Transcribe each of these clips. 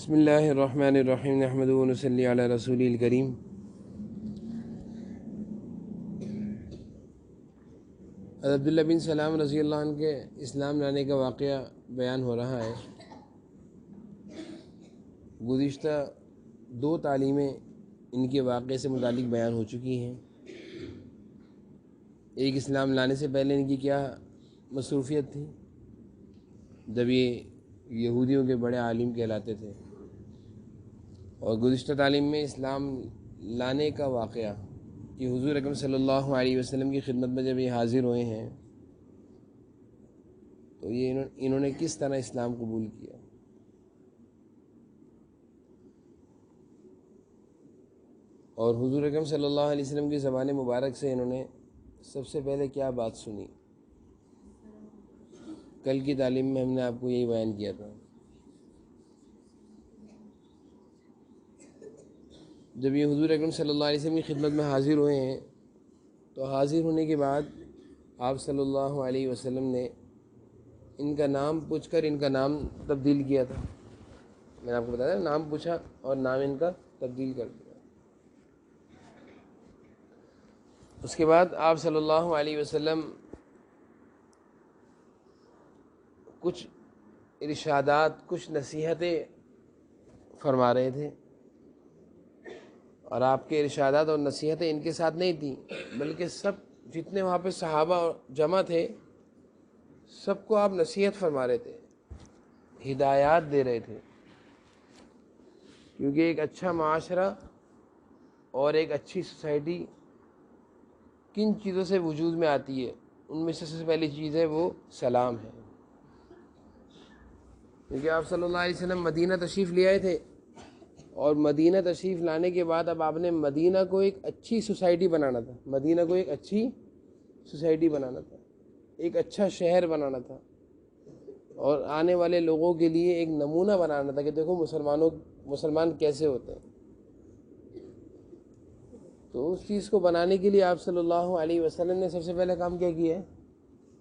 بسم اللہ الرحمن الرحیم نحمدہ و نصلی علی رسول الکریم۔ حضرت عبداللہ بن سلام رضی اللہ عنہ کے اسلام لانے کا واقعہ بیان ہو رہا ہے۔ گزشتہ دو تعلیمیں ان کے واقعے سے متعلق بیان ہو چکی ہیں۔ ایک اسلام لانے سے پہلے ان کی کیا مصروفیت تھی جب یہ یہودیوں کے بڑے عالم کہلاتے تھے، اور گزشتہ تعلیم میں اسلام لانے کا واقعہ کہ حضور اکرم صلی اللہ علیہ وسلم کی خدمت میں جب یہ حاضر ہوئے ہیں تو یہ انہوں نے کس طرح اسلام قبول کیا، اور حضور اکرم صلی اللہ علیہ وسلم کی زبان مبارک سے انہوں نے سب سے پہلے کیا بات سنی۔ کل کی تعلیم میں ہم نے آپ کو یہی بیان کیا تھا۔ جب یہ حضور اکرم صلی اللہ علیہ وسلم کی خدمت میں حاضر ہوئے ہیں تو حاضر ہونے کے بعد آپ صلی اللہ علیہ وسلم نے ان کا نام پوچھ کر ان کا نام تبدیل کیا تھا۔ میں نے آپ کو بتایا نام پوچھا اور نام ان کا تبدیل کر دیا۔ اس کے بعد آپ صلی اللہ علیہ وسلم کچھ ارشادات، کچھ نصیحتیں فرما رہے تھے، اور آپ کے ارشادات اور نصیحتیں ان کے ساتھ نہیں تھیں، بلکہ سب جتنے وہاں پہ صحابہ جمع تھے سب کو آپ نصیحت فرما رہے تھے، ہدایات دے رہے تھے، کیونکہ ایک اچھا معاشرہ اور ایک اچھی سوسائٹی کن چیزوں سے وجود میں آتی ہے، ان میں سے سب سے پہلی چیز ہے وہ سلام ہے۔ کیونکہ آپ صلی اللہ علیہ وسلم مدینہ تشریف لے آئے تھے، اور مدینہ تشریف لانے کے بعد اب آپ نے مدینہ کو ایک اچھی سوسائٹی بنانا تھا، مدینہ کو ایک اچھی سوسائٹی بنانا تھا، ایک اچھا شہر بنانا تھا، اور آنے والے لوگوں کے لیے ایک نمونہ بنانا تھا کہ دیکھو مسلمان کیسے ہوتے ہیں۔ تو اس چیز کو بنانے کے لیے آپ صلی اللہ علیہ وسلم نے سب سے پہلے کام کیا ہے؟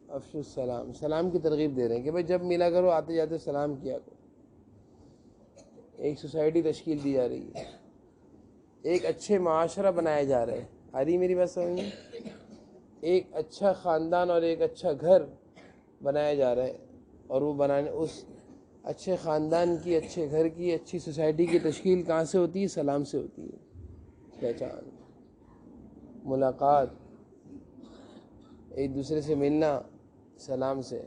افشوا السلام، سلام کی ترغیب دے رہے ہیں کہ بھائی جب ملا کرو آتے جاتے سلام کیا کرو۔ ایک سوسائٹی تشکیل دی جا رہی ہے، ایک اچھے معاشرہ بنایا جا رہا ہے۔ آ رہی میری بات سمجھ میں؟ ایک اچھا خاندان اور ایک اچھا گھر بنایا جا رہا ہے، اور وہ بنانے اس اچھے خاندان کی، اچھے گھر کی، اچھی سوسائٹی کی تشکیل کہاں سے ہوتی ہے؟ سلام سے ہوتی ہے۔ پہچان، ملاقات، ایک دوسرے سے ملنا سلام سے۔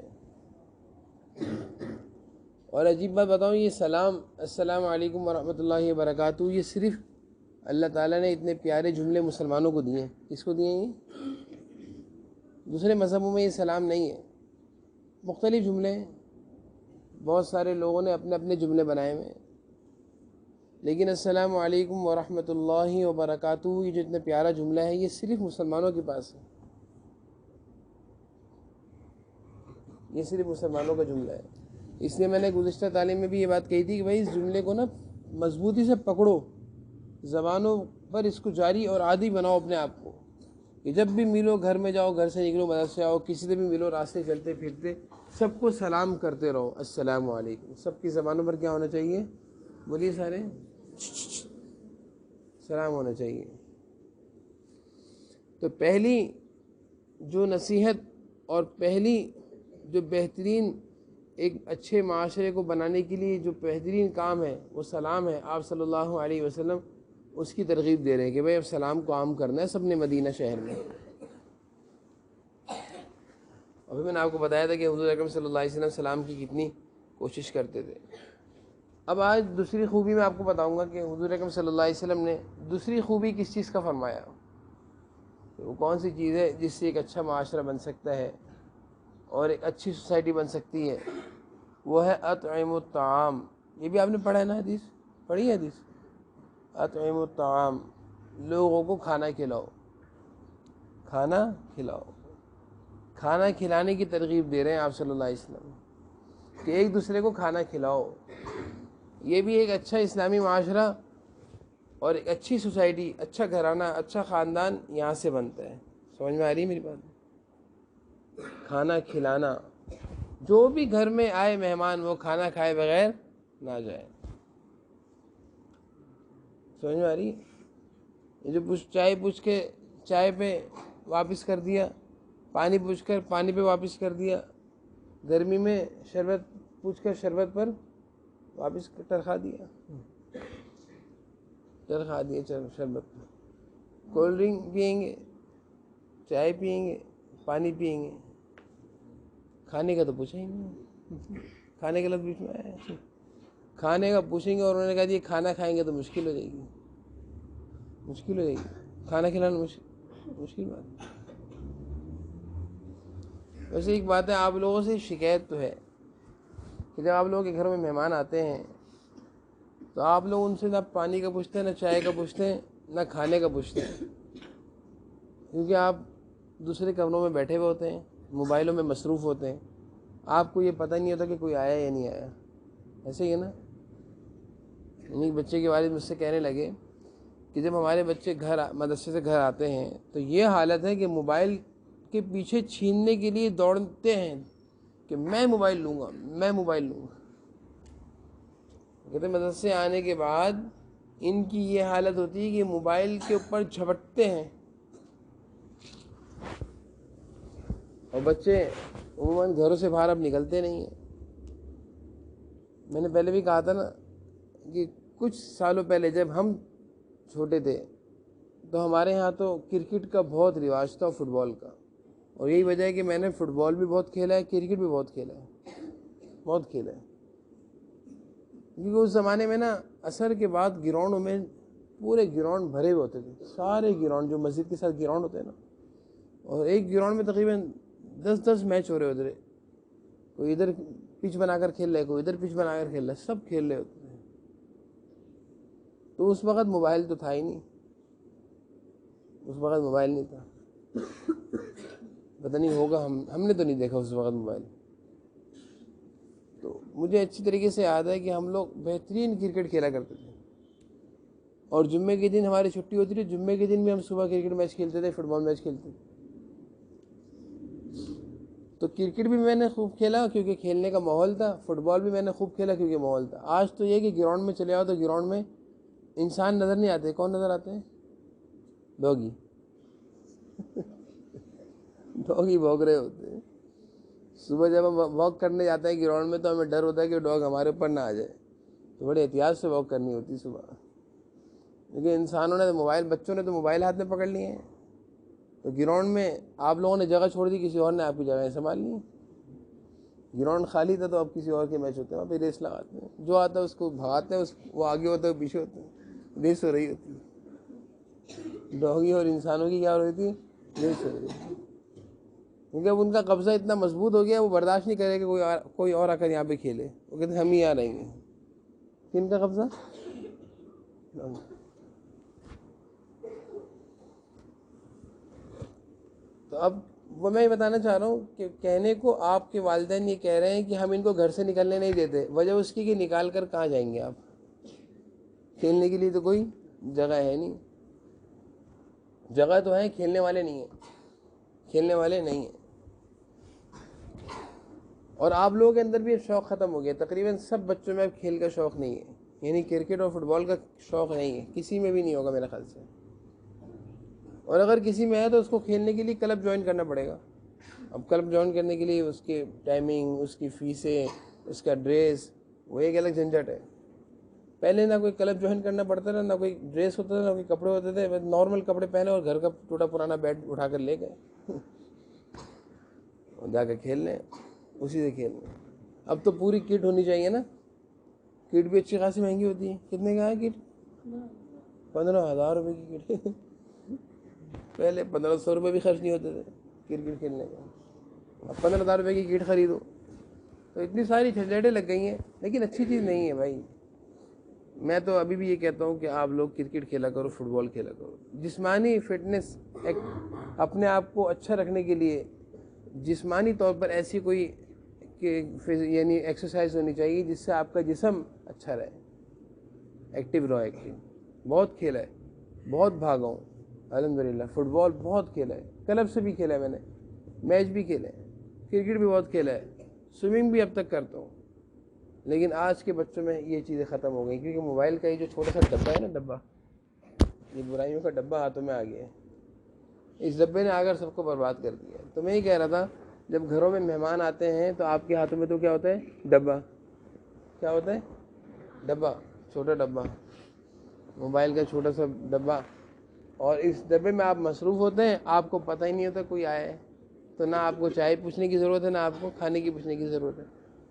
اور عجیب بات بتاؤں، یہ سلام، السلام علیکم ورحمۃ اللہ وبرکاتہ، یہ صرف اللہ تعالیٰ نے اتنے پیارے جملے مسلمانوں کو دیے ہیں۔ کس کو دیے ہیں؟ یہ دوسرے مذہبوں میں یہ سلام نہیں ہے، مختلف جملے ہیں، بہت سارے لوگوں نے اپنے اپنے جملے بنائے ہوئے ہیں، لیکن السلام علیکم ورحمۃ اللہ وبرکاتہ یہ جو اتنا پیارا جملہ ہے یہ صرف مسلمانوں کے پاس ہے، یہ صرف مسلمانوں کا جملہ ہے۔ اس لیے میں نے گزشتہ تعلیم میں بھی یہ بات کہی تھی کہ بھائی اس جملے کو نا مضبوطی سے پکڑو، زبانوں پر اس کو جاری اور عادی بناؤ اپنے آپ کو، کہ جب بھی ملو، گھر میں جاؤ، گھر سے نکلو، مدرسے آؤ، کسی سے بھی ملو، راستے چلتے پھرتے سب کو سلام کرتے رہو، السلام علیکم۔ سب کی زبانوں پر کیا ہونا چاہیے؟ بولیے سارے، سلام ہونا چاہیے۔ تو پہلی جو نصیحت اور پہلی جو بہترین ایک اچھے معاشرے کو بنانے کے لیے جو بہترین کام ہے وہ سلام ہے۔ آپ صلی اللہ علیہ وسلم اس کی ترغیب دے رہے ہیں کہ بھائی اب سلام کو عام کرنا ہے سب نے مدینہ شہر میں۔ ابھی میں نے آپ کو بتایا تھا کہ حضور اکرم صلی اللہ علیہ وسلم سلام کی کتنی کوشش کرتے تھے۔ اب آج دوسری خوبی میں آپ کو بتاؤں گا کہ حضور اکرم صلی اللہ علیہ وسلم نے دوسری خوبی کس چیز کا فرمایا، وہ کون سی چیز ہے جس سے ایک اچھا معاشرہ بن سکتا ہے اور ایک اچھی سوسائٹی بن سکتی ہے؟ وہ ہے اطعم الطعام۔ یہ بھی آپ نے پڑھا ہے نا، حدیث پڑھی ہے حدیث، اطعم الطعام، لوگوں کو کھانا کھلاؤ، کھانا کھلاؤ۔ کھانا کھلانے کی ترغیب دے رہے ہیں آپ صلی اللہ علیہ وسلم کہ ایک دوسرے کو کھانا کھلاؤ۔ یہ بھی ایک اچھا اسلامی معاشرہ اور ایک اچھی سوسائٹی، اچھا گھرانہ، اچھا خاندان یہاں سے بنتا ہے۔ سمجھ میں آ رہی ہے میری بات؟ کھانا کھلانا، جو بھی گھر میں آئے مہمان وہ کھانا کھائے بغیر نہ جائے۔ سمجھ میں آ رہی ہے؟ یہ جو چائے پوچھ کے چائے پہ واپس کر دیا، پانی پوچھ کر پانی پہ واپس کر دیا، گرمی میں شربت پوچھ کر شربت پر واپس ٹرخا دیا، شربت پر۔ کولڈ ڈرنک پئیں گے، چائے پئیں گے، پانی پئیں گے، کھانے کا تو پوچھا ہی نہیں، کھانے کا لفظ بیچ میں آیا ہے۔ کھانے کا پوچھیں گے اور انہوں نے کہا جی کھانا کھائیں گے تو مشکل ہو جائے گی، مشکل ہو جائے گی، کھانا کھلانا مشکل بات ہے۔ ویسے ایک بات ہے، آپ لوگوں سے شکایت تو ہے کہ جب آپ لوگوں کے گھر میں مہمان آتے ہیں تو آپ لوگ ان سے نہ پانی کا پوچھتے ہیں، نہ چائے کا پوچھتے ہیں، نہ کھانے کا پوچھتے ہیں، کیونکہ آپ دوسرے کمروں میں بیٹھے ہوئے ہوتے ہیں، موبائلوں میں مصروف ہوتے ہیں، آپ کو یہ پتہ نہیں ہوتا کہ کوئی آیا یا نہیں آیا۔ ایسے ہی ہے نا؟ انہیں بچے کے والد مجھ سے کہنے لگے کہ جب ہمارے بچے مدرسے سے گھر آتے ہیں تو یہ حالت ہے کہ موبائل کے پیچھے چھیننے کے لیے دوڑتے ہیں کہ میں موبائل لوں گا، میں موبائل لوں گا۔ کہتے مدرسے سے آنے کے بعد ان کی یہ حالت ہوتی ہے کہ موبائل کے اوپر جھپٹتے ہیں، اور بچے عموماً گھروں سے باہر اب نکلتے نہیں ہیں۔ میں نے پہلے بھی کہا تھا نا کہ کچھ سالوں پہلے جب ہم چھوٹے تھے تو ہمارے ہاں تو کرکٹ کا بہت رواج تھا، فٹ بال کا، اور یہی وجہ ہے کہ میں نے فٹ بال بھی بہت کھیلا ہے، کرکٹ بھی بہت کھیلا ہے، بہت کھیلا ہے۔ کیونکہ اس زمانے میں نا عصر کے بعد گراؤنڈوں میں پورے گراؤنڈ بھرے ہوئے ہوتے تھے، سارے گراؤنڈ جو مسجد کے ساتھ گراؤنڈ ہوتے ہیں نا، اور ایک گراؤنڈ میں تقریباً 10 میچ ہو رہے ہوتے تھے، کوئی ادھر پچ بنا کر کھیل رہا ہے، کوئی ادھر پچ بنا کر کھیل رہا ہے، سب کھیل رہے ہوتے تھے۔ تو اس وقت موبائل تو تھا ہی نہیں، اس وقت موبائل نہیں تھا، پتہ نہیں ہوگا، ہم نے تو نہیں دیکھا اس وقت موبائل۔ تو مجھے اچھی طریقے سے یاد ہے کہ ہم لوگ بہترین کرکٹ کھیلا کرتے تھے، اور جمعے کے دن ہماری چھٹی ہوتی تھی، جمعے کے دن بھی ہم صبح کرکٹ میچ کھیلتے تھے، فٹ بال میچ کھیلتے تھے۔ تو کرکٹ بھی میں نے خوب کھیلا کیونکہ کھیلنے کا ماحول تھا، فٹ بال بھی میں نے خوب کھیلا کیونکہ ماحول تھا۔ آج تو یہ کہ گراؤنڈ میں چلے آؤ تو گراؤنڈ میں انسان نظر نہیں آتے، کون نظر آتے ہیں؟ ڈوگی ڈوگی بھوگ رہے ہوتے ہیں۔ صبح جب ہم واک کرنے جاتے ہیں گراؤنڈ میں تو ہمیں ڈر ہوتا ہے کہ ڈاگ ہمارے اوپر نہ آ جائے، تو بڑے احتیاط سے واک کرنی ہوتی صبح، کیونکہ انسانوں نے موبائل، بچوں نے تو موبائل ہاتھ میں پکڑ لیے ہیں، تو گراؤنڈ میں آپ لوگوں نے جگہ چھوڑ دی، کسی اور نے آپ کی جگہیں سنبھال لی۔ گراؤنڈ خالی تھا تو اب کسی اور کے میچ ہوتے ہیں، وہاں پہ ریس لگاتے ہیں، جو آتا ہے اس کو بھگاتے ہیں، وہ آگے ہوتا ہے وہ پیچھے ہوتا ہے، ریس ہو رہی ہوتی ہے۔ ڈوگی اور انسانوں کی کیا ہو رہی تھی؟ ریس ہو رہی تھی، کیونکہ اب ان کا قبضہ اتنا مضبوط ہو گیا، وہ برداشت نہیں کرے کہ کوئی اور آ کر یہاں پہ کھیلے، وہ کہتے ہیں ہم ہی یہاں رہیں گے۔ کن کا قبضہ؟ تو اب وہ میں یہ بتانا چاہ رہا ہوں کہ کہنے کو آپ کے والدین یہ کہہ رہے ہیں کہ ہم ان کو گھر سے نکلنے نہیں دیتے، وجہ اس کی کہ نکال کر کہاں جائیں گے آپ؟ کھیلنے کے لیے تو کوئی جگہ ہے نہیں، جگہ تو ہے، کھیلنے والے نہیں ہیں، کھیلنے والے نہیں ہیں۔ اور آپ لوگوں کے اندر بھی اب شوق ختم ہو گیا، تقریباً سب بچوں میں اب کھیل کا شوق نہیں ہے، یعنی کرکٹ اور فٹ بال کا شوق نہیں ہے، کسی میں بھی نہیں ہوگا میرے خیال سے، اور اگر کسی میں ہے تو اس کو کھیلنے کے لیے کلب جوائن کرنا پڑے گا۔ اب کلب جوائن کرنے کے لیے اس کی ٹائمنگ، اس کی فیسیں، اس کا ڈریس، وہ ایک الگ جھنجھٹ ہے۔ پہلے نہ کوئی کلب جوائن کرنا پڑتا تھا، نہ کوئی ڈریس ہوتا تھا، نہ کوئی کپڑے ہوتے تھے، بس نارمل کپڑے پہنے اور گھر کا ٹوٹا پرانا بیٹ اٹھا کر لے گئے اور جا کے کھیل لیں، اسی سے کھیل لیں۔ اب تو پوری کٹ ہونی چاہیے نا، کٹ بھی اچھی خاصی مہنگی ہوتی ہے۔ کتنے کا ہے کٹ؟ 15,000 روپے کی کٹ پہلے 1,500 روپے بھی خرچ نہیں ہوتے تھے کرکٹ کھیلنے کا، اب 15,000 روپے کی کٹ خریدو، تو اتنی ساری جھنجھٹیں لگ گئی ہیں، لیکن اچھی چیز نہیں ہے بھائی۔ میں تو ابھی بھی یہ کہتا ہوں کہ آپ لوگ کرکٹ کھیلا کرو، فٹ بال کھیلا کرو، جسمانی فٹنس، اپنے آپ کو اچھا رکھنے کے لیے جسمانی طور پر ایسی کوئی یعنی ایکسرسائز ہونی چاہیے جس سے آپ کا جسم اچھا رہے، ایکٹیو رہو۔ بہت کھیلا ہے، بہت بھاگا ہوں الحمدللہ، فٹ بال بہت کھیلا ہے، کلب سے بھی کھیلا ہے میں نے، میچ بھی کھیلے ہیں، کرکٹ بھی بہت کھیلا ہے، سوئمنگ بھی اب تک کرتا ہوں۔ لیکن آج کے بچوں میں یہ چیزیں ختم ہو گئی، کیونکہ موبائل کا یہ جو چھوٹا سا ڈبہ ہے نا، ڈبہ یہ برائیوں کا ڈبہ ہاتھوں میں آ گیا ہے، اس ڈبے نے آ کر سب کو برباد کر دیا. تو میں یہ کہہ رہا تھا جب گھروں میں مہمان آتے ہیں تو آپ کے ہاتھوں میں تو کیا ہوتا ہے؟ ڈبہ. کیا ہوتا ہے؟ ڈبہ، چھوٹا ڈبہ، موبائل کا چھوٹا سا ڈبہ، اور اس ڈبے میں آپ مصروف ہوتے ہیں، آپ کو پتہ ہی نہیں ہوتا کوئی آیا ہے. تو نہ آپ کو چائے پوچھنے کی ضرورت ہے، نہ آپ کو کھانے کی پوچھنے کی ضرورت ہے.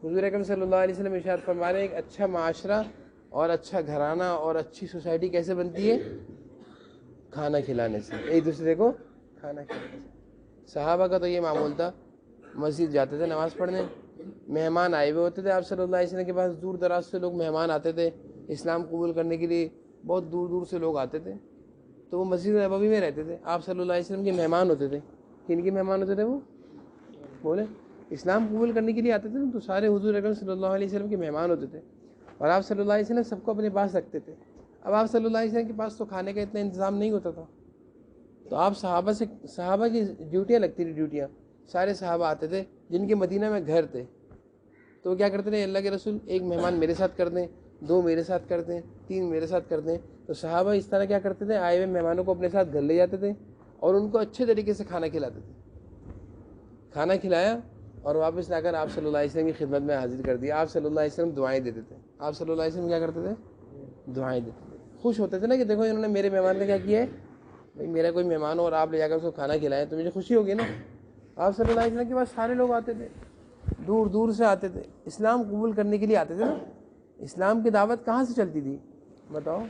حضور اکرم صلی اللہ علیہ وسلم ارشاد فرما رہے ہیں ایک اچھا معاشرہ اور اچھا گھرانہ اور اچھی سوسائٹی کیسے بنتی ہے؟ کھانا کھلانے سے، ایک دوسرے کو کھانا کھلانے سے. صحابہ کا تو یہ معمول تھا، مسجد جاتے تھے نماز پڑھنے، مہمان آئے ہوئے ہوتے تھے آپ صلی اللہ علیہ وسلم کے پاس، دور دراز سے لوگ مہمان آتے تھے اسلام قبول کرنے کے لیے، بہت دور دور سے لوگ آتے تھے. تو وہ مسجد نبوی میں رہتے تھے، آپ صلی اللہ علیہ وسلم کے مہمان ہوتے تھے. کن کے مہمان ہوتے تھے وہ؟ بولے اسلام قبول کرنے کے لیے آتے تھے نا، تو سارے حضور اکرم صلی اللہ علیہ وسلم کے مہمان ہوتے تھے، اور آپ صلی اللہ علیہ وسلم سب کو اپنے پاس رکھتے تھے. اب آپ صلی اللہ علیہ وسلم کے پاس تو کھانے کا اتنا انتظام نہیں ہوتا تھا، تو آپ صحابہ کی ڈیوٹیاں لگتی تھیں، ڈیوٹیاں. سارے صحابہ آتے تھے جن کے مدینہ میں گھر تھے، تو وہ کیا کرتے تھے؟ اللہ کے رسول ایک مہمان میرے ساتھ کر دیں، 2 میرے ساتھ کر دیں، 3 میرے ساتھ کر دیں. تو صحابہ اس طرح کیا کرتے تھے؟ آئے ہوئے مہمانوں کو اپنے ساتھ گھر لے جاتے تھے اور ان کو اچھے طریقے سے کھانا کھلاتے تھے. کھانا کھلایا اور واپس لا کر آپ صلی اللہ علیہ وسلم کی خدمت میں حاضر کر دیا. آپ صلی اللہ علیہ وسلم دعائیں دیتے تھے. آپ صلی اللہ علیہ وسلم کیا کرتے تھے؟ دعائیں دیتے تھے. خوش ہوتے تھے نا کہ دیکھو انہوں نے میرے مہمان کا کیا کیا ہے، بھائی میرا کوئی مہمان ہو اور آپ لے جا کر اس کو کھانا کھلائیں تو مجھے خوشی ہوگی نا. آپ صلی اللہ علیہ وسلم کے پاس سارے لوگ آتے تھے، دور دور سے آتے تھے، اسلام قبول کرنے کے لیے آتے تھے نا. اسلام کی دعوت کہاں سے چلتی تھی بتاؤ؟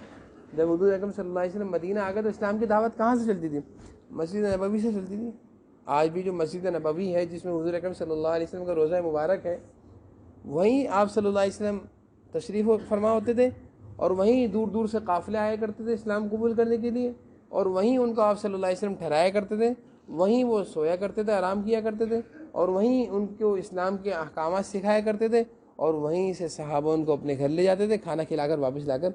جب حضور اکرم صلی اللہ علیہ وسلم مدینہ آ گئے تو اسلام کی دعوت کہاں سے چلتی تھی؟ مسجد نبوی سے چلتی تھی. آج بھی جو مسجد نبوی ہے جس میں حضور اکرم صلی اللہ علیہ وسلم کا روضہ مبارک ہے، وہیں آپ صلی اللہ علیہ وسلم تشریف فرما ہوتے تھے، اور وہیں دور دور سے قافلے آیا کرتے تھے اسلام قبول کرنے کے لیے، اور وہیں ان کو آپ صلی اللہ علیہ وسلم ٹھہرایا کرتے تھے، وہیں وہ سویا کرتے تھے، آرام کیا کرتے تھے، اور وہیں ان کو اسلام کے احکامات سکھایا کرتے تھے، اور وہیں سے صحابہ ان کو اپنے گھر لے جاتے تھے کھانا کھلا کر واپس لا کر.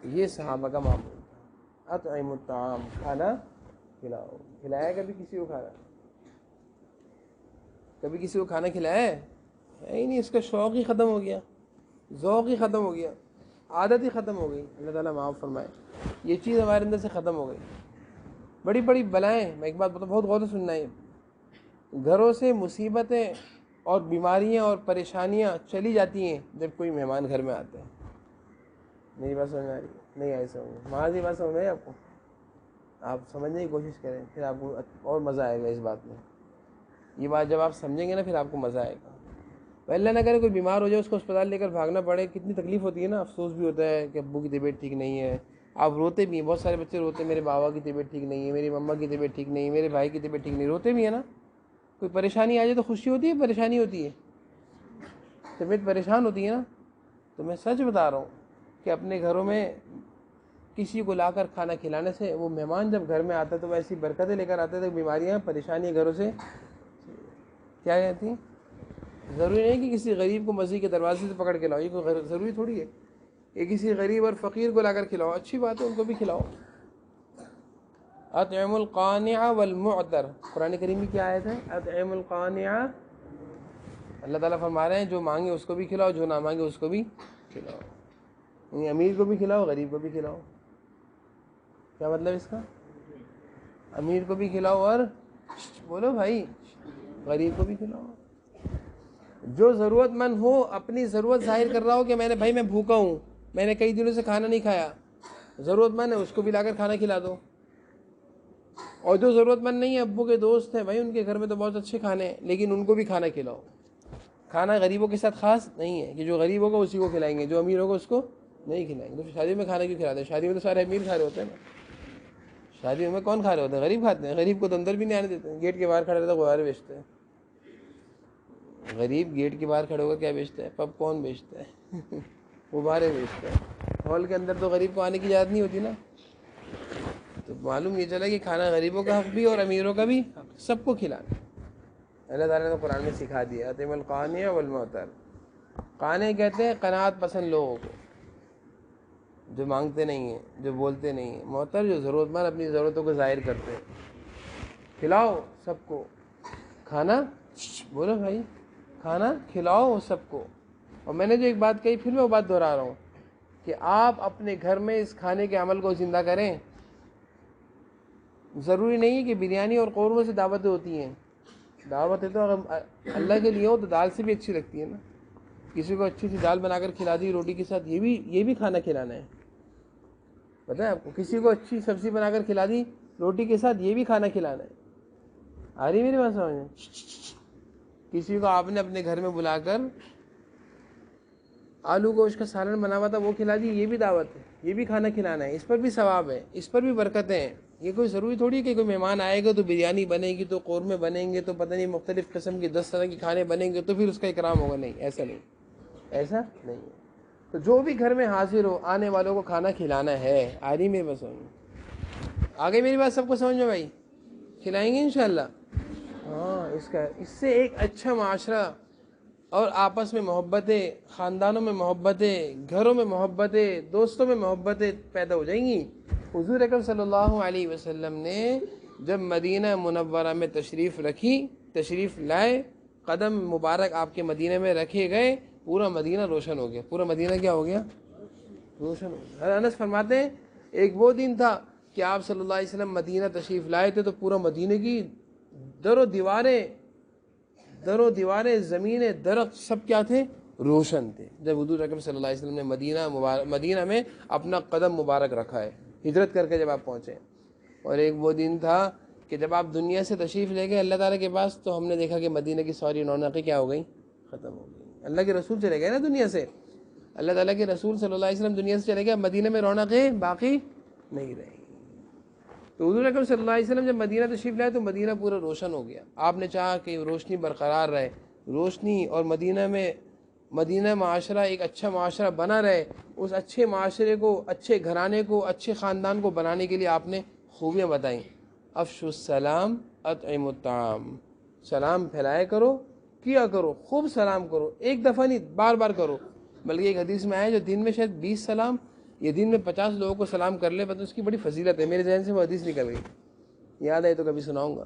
یہ صحابہ کا معمول. اطعموا الطعام، کھانا کھلاؤ. کھلایا کبھی کسی کو کھانا؟ کبھی کسی کو کھانا کھلایا ہے ہی نہیں. اس کا شوق ہی ختم ہو گیا، ذوق ہی ختم ہو گیا، عادت ہی ختم ہو گئی. اللہ تعالیٰ معاف فرمائے. یہ چیز ہمارے اندر سے ختم ہو گئی. بڑی بڑی بلائیں، میں ایک بات بتاؤں، بہت غور سے سننا ہے، گھروں سے مصیبتیں اور بیماریاں اور پریشانیاں چلی جاتی ہیں جب کوئی مہمان گھر میں آتے ہیں. میری بات سمجھ میں آ رہی ہے؟ نہیں آئی سمجھ؟ وہاں سے بات سمجھ میں آئی آپ کو؟ آپ سمجھنے کی کوشش کریں، پھر آپ کو اور مزہ آئے گا اس بات میں. یہ بات جب آپ سمجھیں گے نا پھر آپ کو مزہ آئے گا. اللہ نہ کرے کوئی بیمار ہو جائے، اس کو اسپتال لے کر بھاگنا پڑے، کتنی تکلیف ہوتی ہے نا. افسوس بھی ہوتا ہے کہ ابو کی طبیعت ٹھیک نہیں ہے، آپ روتے بھی ہیں. بہت سارے بچے روتے ہیں، میرے بابا کی طبیعت ٹھیک نہیں ہے، میری مما کی طبیعت ٹھیک نہیں ہے، میرے بھائی کی طبیعت ٹھیک نہیں، روتے بھی ہیں نا. کوئی پریشانی آ جائے تو خوشی ہوتی ہے، پریشانی ہوتی ہے، طبیعت پریشان ہوتی ہے نا. تو میں سچ بتا رہا ہوں کہ اپنے گھروں میں کسی کو لا کر کھانا کھلانے سے وہ مہمان جب گھر میں آتا ہے تو وہ ایسی برکتیں لے کر آتے تھے، بیماریاں پریشانیاں گھروں سے کیا کہتی ہیں. ضروری نہیں کہ کسی غریب کو مسجد کے دروازے سے پکڑ کے لاؤ، یہ کوئی ضروری تھوڑی ہے کہ کسی غریب اور فقیر کو لا کر کھلاؤ. اچھی بات ہے، ان کو بھی کھلاؤ. اطعموا القانع والمعتر، قرآن کریم کی کیا آیت ہے؟ اطعموا القانع. اللہ تعالیٰ فرما رہے ہیں جو مانگے اس کو بھی کھلاؤ، جو نہ مانگے اس کو بھی کھلاؤ. یعنی امیر کو بھی کھلاؤ، غریب کو بھی کھلاؤ. کیا مطلب اس کا؟ امیر کو بھی کھلاؤ اور بولو بھائی غریب کو بھی کھلاؤ. جو ضرورت مند ہو، اپنی ضرورت ظاہر کر رہا ہو کہ میں بھوکا ہوں، میں نے کئی دنوں سے کھانا نہیں کھایا، ضرورت مند ہے اس کو بھی لا کر کھانا کھلا دو. اور جو ضرورت مند نہیں ہے، ابو کے دوست ہیں بھائی، ان کے گھر میں تو بہت اچھے کھانے ہیں، لیکن ان کو بھی کھانا کھلاؤ. کھانا غریبوں کے ساتھ خاص نہیں ہے کہ جو غریب ہوگا اسی کو کھلائیں گے، جو امیر ہوگا اس کو نہیں کھلائیں گے. تو شادی میں کھانا کیوں کھلاتے ہیں؟ شادی میں تو سارے امیر کھا رہے ہوتے ہیں نا. شادیوں میں کون کھا رہے ہوتے ہیں؟ غریب کھاتے ہیں. غریب کو تو اندر بھی نہیں آنے دیتے ہیں، گیٹ کے باہر کھڑے رہتے ہیں، غبارے بیچتے ہیں. غریب گیٹ کے باہر کھڑے ہو کر کیا بیچتا ہے؟ پاپ کارن بیچتا ہے، غبارے بیچتا ہے. ہال کے اندر تو غریب کو آنے کی اجازت نہیں ہوتی نا. تو معلوم یہ چلا کہ کھانا غریبوں کا حق بھی اور امیروں کا بھی، سب کو کھلانا. اللہ تعالیٰ نے قرآن میں سکھا دیا اطعموا القانع والمعتر. قانع کہتے ہیں قناعت پسند لوگوں کو، جو مانگتے نہیں ہیں، جو بولتے نہیں ہیں. معتر جو ضرورت مند اپنی ضرورتوں کو ظاہر کرتے ہیں. کھلاؤ سب کو کھانا، بولو بھائی کھانا کھلاؤ سب کو. اور میں نے جو ایک بات کہی پھر میں وہ بات دہرا رہا ہوں کہ آپ اپنے گھر میں اس کھانے کے عمل کو زندہ کریں. ضروری نہیں ہے کہ بریانی اور قورمے سے دعوتیں ہوتی ہیں. دعوتیں تو اگر اللہ کے لیے ہو تو دال سے بھی اچھی لگتی ہے نا. کسی کو اچھی سی دال بنا کر کھلا دی روٹی کے ساتھ، یہ بھی کھانا کھلانا ہے. پتہ ہے آپ کو، کسی کو اچھی سبزی بنا کر کھلا دی روٹی کے ساتھ، یہ بھی کھانا کھلانا ہے. آ رہی میری بات سمجھ میں؟ کسی کو آپ نے اپنے گھر میں بلا کر آلو گوشت کا سالن بنا ہوا تھا وہ کھلا دی، یہ بھی دعوت ہے، یہ بھی کھانا کھلانا ہے. اس پر بھی ثواب ہے، اس پر بھی برکتیں ہیں. یہ کوئی ضروری تھوڑی کہ کوئی مہمان آئے گا تو بریانی بنے گی، تو قورمے بنیں گے، تو پتہ نہیں مختلف قسم کی 10 طرح کے کھانے بنیں گے تو پھر اس کا اکرام ہوگا. نہیں، ایسا نہیں، ایسا نہیں ہے. تو جو بھی گھر میں حاضر ہو آنے والوں کو کھانا کھلانا ہے. آ رہی میری بات سمجھ میں؟ آگے میری بات سب کو سمجھ میں بھائی؟ کھلائیں گے انشاءاللہ. ہاں، اس سے ایک اچھا معاشرہ اور آپس میں محبتیں، خاندانوں میں محبتیں، گھروں میں محبتیں، دوستوں میں محبتیں پیدا ہو جائیں گی. حضور اکرم صلی اللہ علیہ وسلم نے جب مدینہ منورہ میں تشریف لائے، قدم مبارک آپ کے مدینہ میں رکھے گئے، پورا مدینہ روشن ہو گیا. پورا مدینہ کیا ہو گیا؟ روشن ہو گیا. حضرت انس فرماتے ہیں ایک وہ دن تھا کہ آپ صلی اللہ علیہ وسلم مدینہ تشریف لائے تھے تو پورا مدینہ کی در و دیواریں، زمینیں، درخت سب کیا تھے؟ روشن تھے. جب حضور اکرم صلی اللہ علیہ وسلم نے مدینہ میں اپنا قدم مبارک رکھا ہے، ہجرت کر کے جب آپ پہنچے. اور ایک وہ دن تھا کہ جب آپ دنیا سے تشریف لے گئے اللہ تعالیٰ کے پاس، تو ہم نے دیکھا کہ مدینہ کی ساری رونقیں کیا ہو گئیں؟ ختم ہو گئی. اللہ کے رسول چلے گئے نا دنیا سے، اللہ تعالیٰ کے رسول صلی اللہ علیہ وسلم دنیا سے چلے گئے، مدینہ میں رونقیں باقی نہیں رہی. تو حضور اکرم صلی اللہ علیہ وسلم جب مدینہ تشریف لائے تو مدینہ پورا روشن ہو گیا. آپ نے چاہا کہ روشنی برقرار رہے، روشنی، اور مدینہ معاشرہ ایک اچھا معاشرہ بنا رہے. اس اچھے معاشرے کو، اچھے گھرانے کو، اچھے خاندان کو بنانے کے لیے آپ نے خوبیاں بتائیں. افشوا السلام اطعموا الطعام، سلام پھیلایا کرو، کیا کرو، خوب سلام کرو. ایک دفعہ نہیں، بار بار کرو. بلکہ ایک حدیث میں آیا جو دن میں شاید 20 سلام یہ دن میں 50 لوگوں کو سلام کر لے، مطلب اس کی بڑی فضیلت ہے. میرے ذہن سے وہ حدیث نکل گئی، یاد آئے تو کبھی سناؤں گا.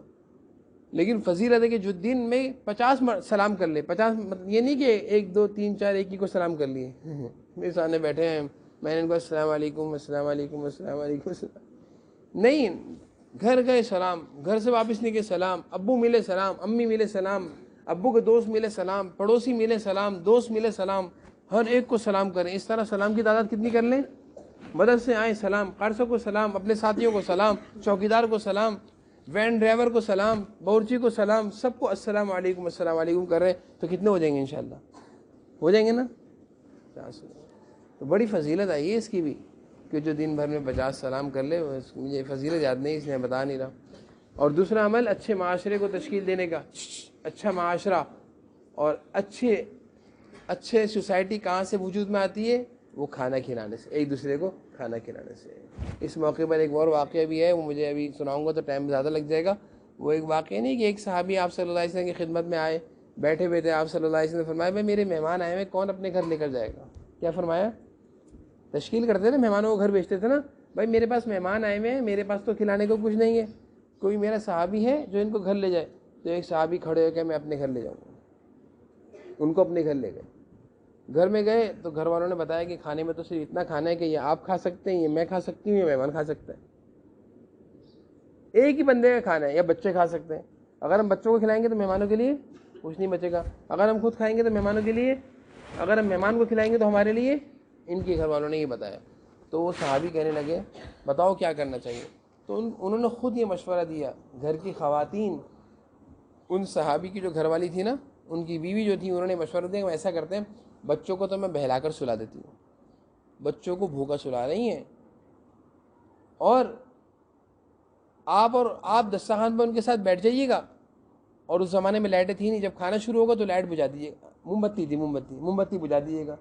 لیکن فضیلت ہے کہ جو دن میں 50 سلام کر لے. 50 مطلب یہ نہیں کہ 1 2 3 4 ایک ہی کو سلام کر لیے. میرے سامنے بیٹھے ہیں، میں نے ان کو السلام علیکم، السلام علیکم، السلام علیکم، نہیں. گھر گئے سلام، گھر سے واپس نہیں گئے سلام، ابو ملے سلام، امی ملے سلام، ابو کے دوست ملے سلام، پڑوسی ملے سلام، دوست ملے سلام، ہر ایک کو سلام کریں. اس طرح سلام کی تعداد کتنی کر لیں؟ مدد سے آئیں سلام، قارصوں کو سلام، اپنے ساتھیوں کو سلام، چوکیدار کو سلام، وین ڈرائیور کو سلام، باورچی کو سلام، سب کو السلام علیکم السلام علیکم کر رہے ہیں تو کتنے ہو جائیں گے انشاءاللہ؟ ہو جائیں گے نا؟ تو بڑی فضیلت آئی ہے اس کی بھی کہ جو دن بھر میں 50 سلام کر لے. مجھے فضیلت یاد نہیں، اس لیے بتا نہیں رہا. اور دوسرا عمل اچھے معاشرے کو تشکیل دینے کا. اچھا معاشرہ اور اچھے سوسائٹی کہاں سے وجود میں آتی ہے؟ وہ کھانا کھلانے سے، ایک دوسرے کو کھانا کھلانے سے. اس موقع پر ایک اور واقعہ بھی ہے، وہ مجھے ابھی سناؤں گا تو ٹائم زیادہ لگ جائے گا. وہ ایک واقعہ نہیں کہ ایک صحابی آپ صلی اللہ علیہ وسلم کی خدمت میں آئے، بیٹھے ہوئے تھے. آپ صلی اللہ علیہ وسلم نے فرمایا بھائی میرے مہمان آئے ہوئے، کون اپنے گھر لے کر جائے گا؟ کیا فرمایا؟ تشکیل کرتے نا، مہمانوں کو گھر بھیجتے تھے نا. بھائی میرے پاس مہمان آئے ہوئے ہیں، میرے پاس تو کھلانے کو کچھ نہیں ہے، کوئی میرا صحابی ہے جو ان کو گھر لے جائے. تو ایک صحابی کھڑے ہو کے میں اپنے گھر لے جاؤں گا. ان کو اپنے گھر لے گئے. گھر میں گئے تو گھر والوں نے بتایا کہ کھانے میں تو صرف اتنا کھانا ہے کہ یہ آپ کھا سکتے ہیں، یہ میں کھا سکتی ہوں، یہ مہمان کھا سکتا ہے. ایک ہی بندے کا کھانا ہے، یا بچے کھا سکتے ہیں. اگر ہم بچوں کو کھلائیں گے تو مہمانوں کے لیے کچھ نہیں بچے گا. اگر ہم خود کھائیں گے تو مہمانوں کے لیے، اگر ہم مہمان کو کھلائیں گے تو ہمارے لیے. ان کے گھر والوں نے یہ بتایا. تو وہ صحابی کہنے لگے بتاؤ کیا کرنا چاہیے. تو انہوں نے خود یہ مشورہ دیا. گھر کی خواتین، ان صحابی کی جو گھر والی تھی نا، ان کی بیوی جو تھی، انہوں نے مشورہ دیا کہ ایسا کرتے ہیں، بچوں کو تو میں بہلا کر سلا دیتی ہوں، بچوں کو بھوکا سلا رہی ہیں، اور آپ دسترخوان پر ان کے ساتھ بیٹھ جائیے گا. اور اس زمانے میں لائٹیں تھی نہیں، جب کھانا شروع ہوگا تو لائٹ بجھا دیجیے گا. موم بتی تھی، موم بتی بجھا دیجیے گا.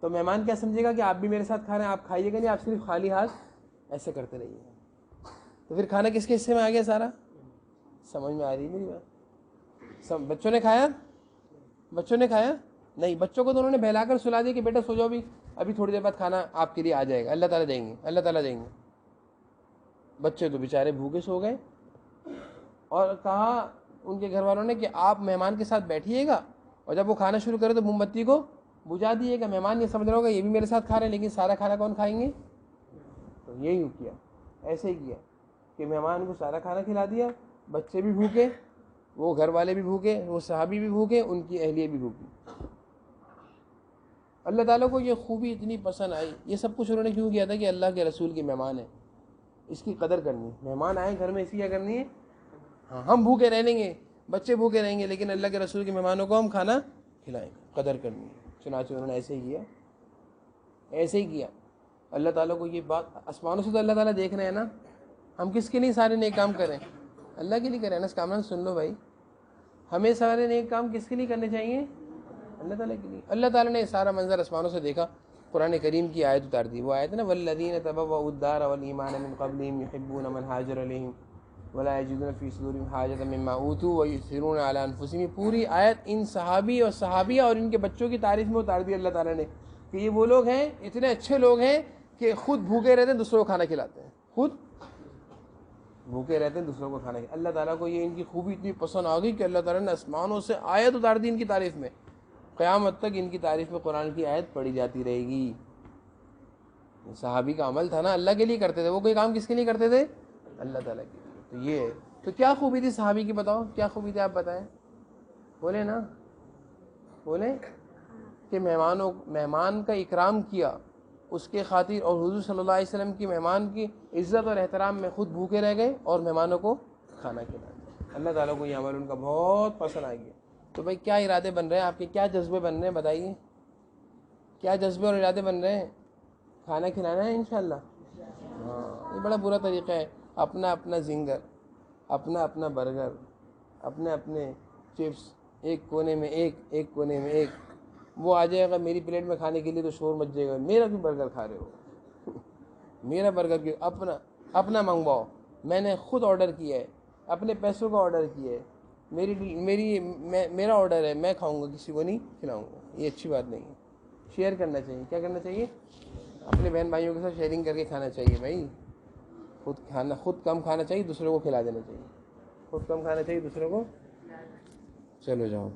تو مہمان کیا سمجھے گا کہ آپ بھی میرے ساتھ کھا رہے ہیں، آپ کھائیے گا نہیں، آپ صرف خالی ہاتھ ایسے کرتے رہیے گا. تو پھر کھانا کس کے حصے میں آ گیا سارا؟ سمجھ میں آ رہی ہے میری بات؟ بچوں نے کھایا؟ بچوں نے کھایا نہیں. بچوں کو تو انہوں نے بہلا کر سلا دیا کہ بیٹا سو جاؤ، بھی ابھی تھوڑی دیر بعد کھانا آپ کے لیے آ جائے گا، اللہ تعالیٰ دیں گے، اللہ تعالیٰ دیں گے. بچے تو بیچارے بھوکے سو گئے. اور کہا ان کے گھر والوں نے کہ آپ مہمان کے ساتھ بیٹھیے گا، اور جب وہ کھانا شروع کرے تو موم بتی کو بجھا دیے گا. مہمان یہ سمجھ رہا ہوگا یہ بھی میرے ساتھ کھا رہے ہیں، لیکن سارا کھانا کون کھائیں گے؟ تو یہی کیا، ایسے ہی کیا. کہ مہمان کو سارا کھانا کھلا دیا، بچے بھی بھوکے، وہ گھر والے بھی بھوکے، وہ صحابی بھی بھوکے، ان کی اہلیہ بھی بھوکی۔ اللہ تعالیٰ کو یہ خوبی اتنی پسند آئی۔ یہ سب کچھ انہوں نے کیوں کیا تھا؟ کہ اللہ کے رسول کے مہمان ہیں، اس کی قدر کرنی۔ مہمان آئے گھر میں، اس کی کیا کرنی ہے؟ ہاں، ہم بھوکے رہ لیں گے، بچے بھوکے رہیں گے، لیکن اللہ کے رسول کے مہمانوں کو ہم کھانا کھلائیں گے، قدر کرنی ہے۔ چنانچہ انہوں نے ایسے ہی کیا، ایسے ہی کیا۔ اللہ تعالیٰ کو یہ بات، آسمانوں سے تو اللہ تعالیٰ دیکھ رہے ہیں نا، ہم کس کے لیے سارے نیک کام کریں؟ اللہ کے لیے کریں نا۔ کامران سن لو بھائی، ہمیں سارے نیک کام کس کے لیے کرنے چاہیے؟ اللہ تعالیٰ کے لیے۔ اللہ تعالیٰ نے سارا منظر آسمانوں سے دیکھا، قرآن کریم کی آیت اتار دی۔ وہ آیت ہے نا، والذین تبوؤا الدار والایمان من قبلہم یحبون من ہاجر الیہم ولا یجدون فی صدورہم حاجۃ مما اوتوا ویؤثرون علی انفسہم۔ پوری آیت ان صحابی اور صحابیہ اور ان کے بچوں کی تعریف میں اتار دی اللہ تعالیٰ نے، کہ یہ وہ لوگ ہیں، اتنے اچھے لوگ ہیں کہ خود بھوکے رہتے ہیں، دوسروں کو کھانا کھلاتے ہیں، خود بھوکے رہتے ہیں، دوسروں کو کھانا کھلاتے ہیں۔ اللہ تعالیٰ کو یہ ان کی خوبی اتنی پسند آ گئی کہ اللہ تعالیٰ نے آسمانوں سے آیت اتار دی ان کی تعریف میں۔ قیامت تک ان کی تعریف میں قرآن کی آیت پڑھی جاتی رہے گی۔ صحابی کا عمل تھا نا، اللہ کے لیے کرتے تھے، وہ کوئی کام کس کے لیے کرتے تھے؟ اللہ تعالیٰ کے لیے۔ تو یہ ہے، تو کیا خوبی تھی صحابی کی؟ بتاؤ کیا خوبی تھی، آپ بتائیں، بولے نا، بولیں کہ مہمان کا اکرام کیا اس کے خاطر، اور حضور صلی اللہ علیہ وسلم کی مہمان کی عزت اور احترام میں خود بھوکے رہ گئے اور مہمانوں کو کھانا کھلایا۔ اللہ تعالیٰ کو یہ عمل ان کا بہت پسند آ گیا۔ تو بھائی کیا ارادے بن رہے ہیں آپ کے، کیا جذبے بن رہے ہیں بتائیے، کیا جذبے اور ارادے بن رہے ہیں؟ کھانا کھلانا ہے انشاءاللہ۔ ہاں، یہ بڑا برا طریقہ ہے، اپنا اپنا زنگر، اپنا اپنا برگر، اپنے اپنے چپس، ایک کونے میں ایک کونے میں ایک۔ وہ آ جائے گا میری پلیٹ میں کھانے کے لیے تو شور مچ جائے گا، میرا کیوں برگر کھا رہے ہو؟ میرا برگر کیوں؟ اپنا منگواؤ، میں نے خود آرڈر کیا ہے، اپنے پیسوں کا آرڈر کیا ہے، میرا آرڈر ہے، میں کھاؤں گا، کسی کو نہیں کھلاؤں گا۔ یہ اچھی بات نہیں ہے۔ شیئر کرنا چاہیے، کیا کرنا چاہیے؟ اپنے بہن بھائیوں کے ساتھ شیئرنگ کر کے کھانا چاہیے بھائی۔ خود کم کھانا چاہیے، دوسروں کو کھلا دینا چاہیے، خود کم کھانا چاہیے، دوسروں کو۔ چلو جاؤ۔